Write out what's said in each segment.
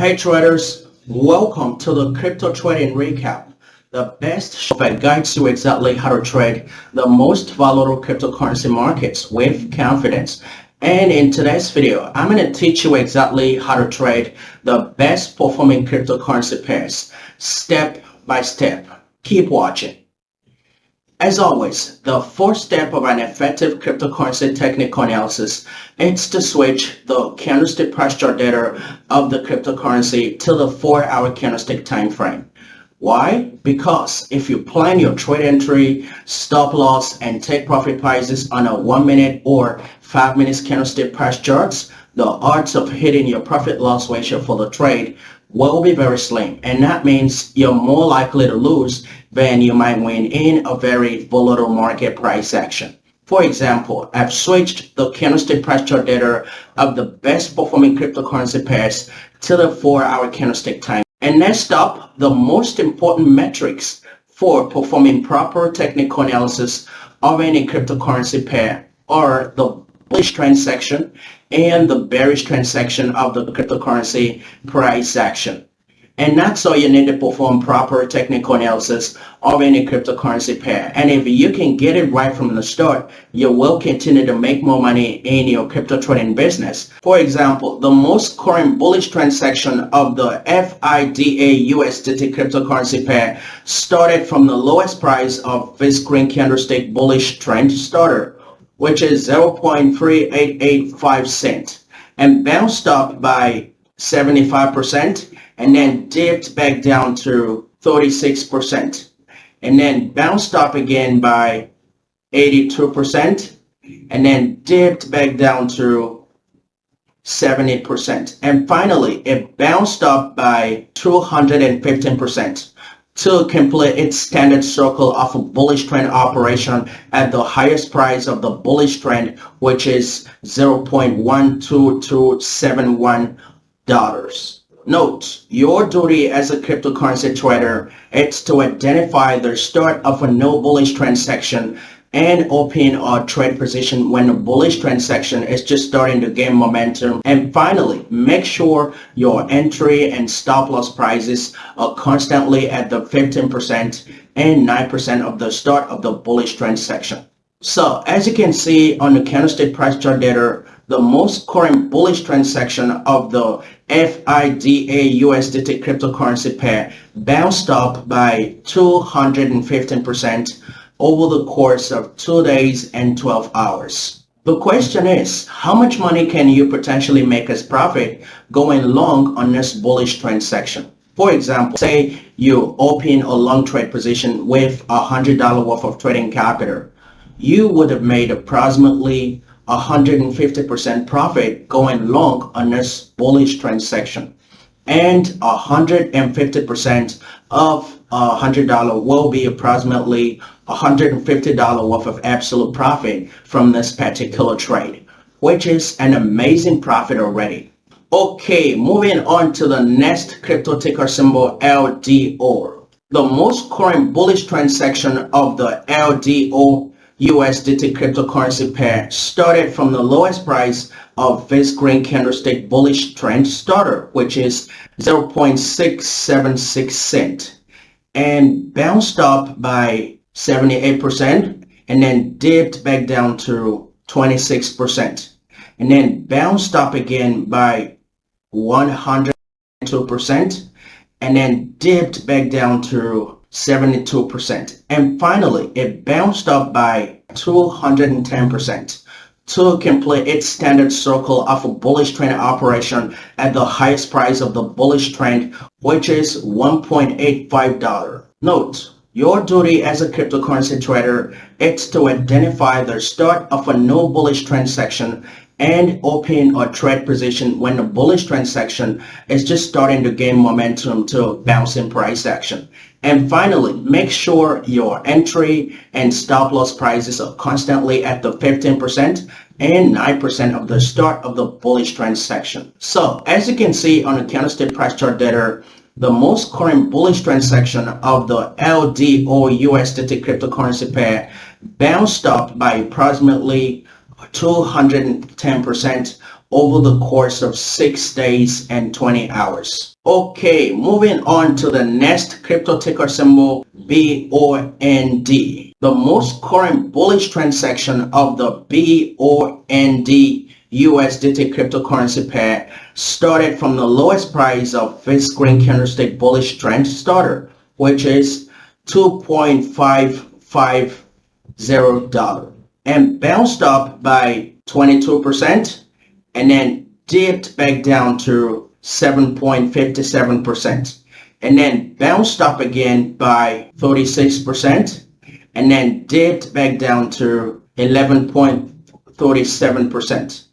Hey traders, welcome to the crypto trading recap, the best show that guides you exactly how to trade the most volatile cryptocurrency markets with confidence. And in today's video, I'm going to teach you exactly how to trade the best performing cryptocurrency pairs, step by step. Keep watching. As always, the first step of an effective cryptocurrency technical analysis is to switch the candlestick price chart data of the cryptocurrency to the 4-hour candlestick time frame. Why? Because if you plan your trade entry, stop loss, and take profit prices on a 1-minute or 5-minute candlestick price charts, the odds of hitting your profit loss ratio for the trade will be very slim, and that means you're more likely to lose than you might win in a very volatile market price action. For example, I've switched the candlestick price chart data of the best performing cryptocurrency pairs to the 4-hour candlestick time. And next up, the most important metrics for performing proper technical analysis of any cryptocurrency pair are the bullish trend section and the bearish trend section of the cryptocurrency price action. And that's all you need to perform proper technical analysis of any cryptocurrency pair. And if you can get it right from the start, you will continue to make more money in your crypto trading business. For example, the most current bullish trend section of the FIDA USDT cryptocurrency pair started from the lowest price of this green candlestick bullish trend starter, which is 0.3885 cents, and bounced up by 75%, and then dipped back down to 36%, and then bounced up again by 82%, and then dipped back down to 70%, and finally it bounced up by 215% to complete its standard circle of a bullish trend operation at the highest price of the bullish trend, which is $0.12271. Note, your duty as a cryptocurrency trader is to identify the start of a no bullish trend section and open a trade position when the bullish trend section is just starting to gain momentum. And finally, make sure your entry and stop loss prices are constantly at the 15% and 9% of the start of the bullish trend section. So as you can see on the candlestick price chart data, the most current bullish trend section of the FIDA USDT cryptocurrency pair bounced up by 215% over the course of 2 days and 12 hours. The question is, how much money can you potentially make as profit going long on this bullish trend section? For example, say you open a long trade position with $100 worth of trading capital. You would have made approximately 150% profit going long on this bullish trend section, and 150% of $100 will be approximately $150 worth of absolute profit from this particular trade, which is an amazing profit already. Okay, moving on to the next crypto ticker symbol, LDO. The most current bullish trend section of the LDO USDT cryptocurrency pair started from the lowest price of this green candlestick bullish trend starter, which is 0.676 cents, and bounced up by 78%, and then dipped back down to 26%, and then bounced up again by 102%, and then dipped back down to 72%, and finally it bounced up by 210% to complete its standard circle of a bullish trend operation at the highest price of the bullish trend, which is $1.85. Note, your duty as a cryptocurrency trader is to identify the start of a no bullish trend section and open a trade position when the bullish trend section is just starting to gain momentum to bouncing price action. And finally, make sure your entry and stop loss prices are constantly at the 15% and 9% of the start of the bullish trend section. So as you can see on the candlestick price chart data, the most current bullish trend section of the LDO USDT cryptocurrency pair bounced up by approximately 210% over the course of 6 days and 20 hours. Okay, moving on to the next crypto ticker symbol, BOND. The most current bullish transaction of the BOND USDT cryptocurrency pair started from the lowest price of this green candlestick bullish trend starter, which is $2.550, and bounced up by 22% and then dipped back down to 7.57% and then bounced up again by 36% and then dipped back down to 11.37%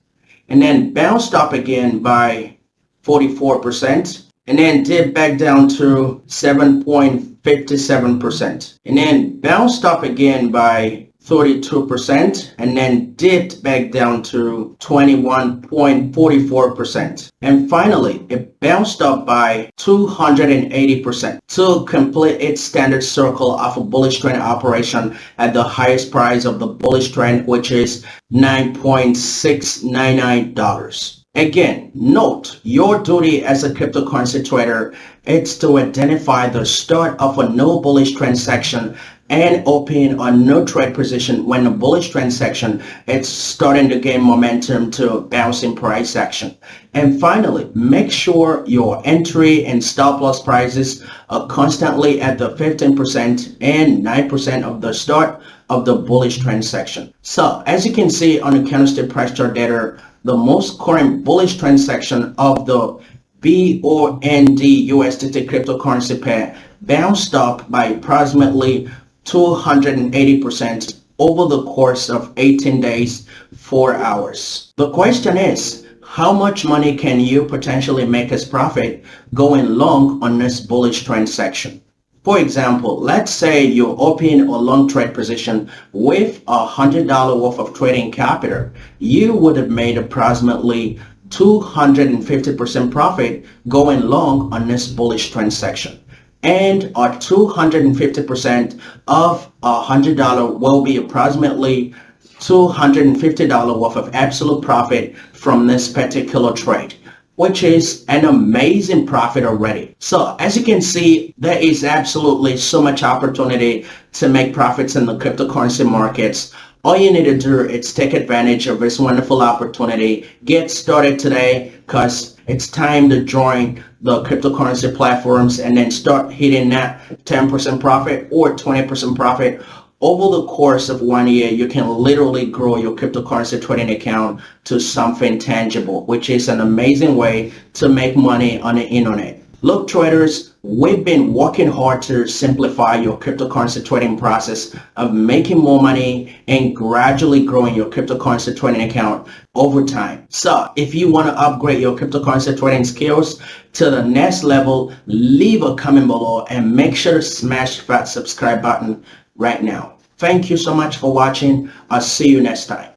and then bounced up again by 44% and then dipped back down to 7.57% and then bounced up again by 32% and then dipped back down to 21.44%. And finally, it bounced up by 280% to complete its standard circle of a bullish trend operation at the highest price of the bullish trend, which is $9.699. Again, note, your duty as a cryptocurrency trader is to identify the start of a new bullish transaction and open a new trade position when the bullish transaction is starting to gain momentum to bouncing price action. And finally, make sure your entry and stop loss prices are constantly at the 15% and 9% of the start of the bullish transaction. So as you can see on the candlestick price chart data, the most current bullish transaction of the BOND USDT cryptocurrency pair bounced up by approximately 280% over the course of 18 days, 4 hours. The question is, how much money can you potentially make as profit going long on this bullish transaction? For example, let's say you open a long trade position with $100 worth of trading capital. You would have made approximately 250% profit going long on this bullish transaction. And our 250% of $100 will be approximately $250 worth of absolute profit from this particular trade, which is an amazing profit already. So as you can see, there is absolutely so much opportunity to make profits in the cryptocurrency markets. All you need to do is take advantage of this wonderful opportunity. Get started today, because it's time to join the cryptocurrency platforms and then start hitting that 10% profit or 20% profit. Over the course of 1 year, you can literally grow your cryptocurrency trading account to something tangible, which is an amazing way to make money on the internet. Look, traders, we've been working hard to simplify your cryptocurrency trading process of making more money and gradually growing your cryptocurrency trading account over time. So if you want to upgrade your cryptocurrency trading skills to the next level, leave a comment below and make sure to smash that subscribe button right now. Thank you so much for watching. I'll see you next time.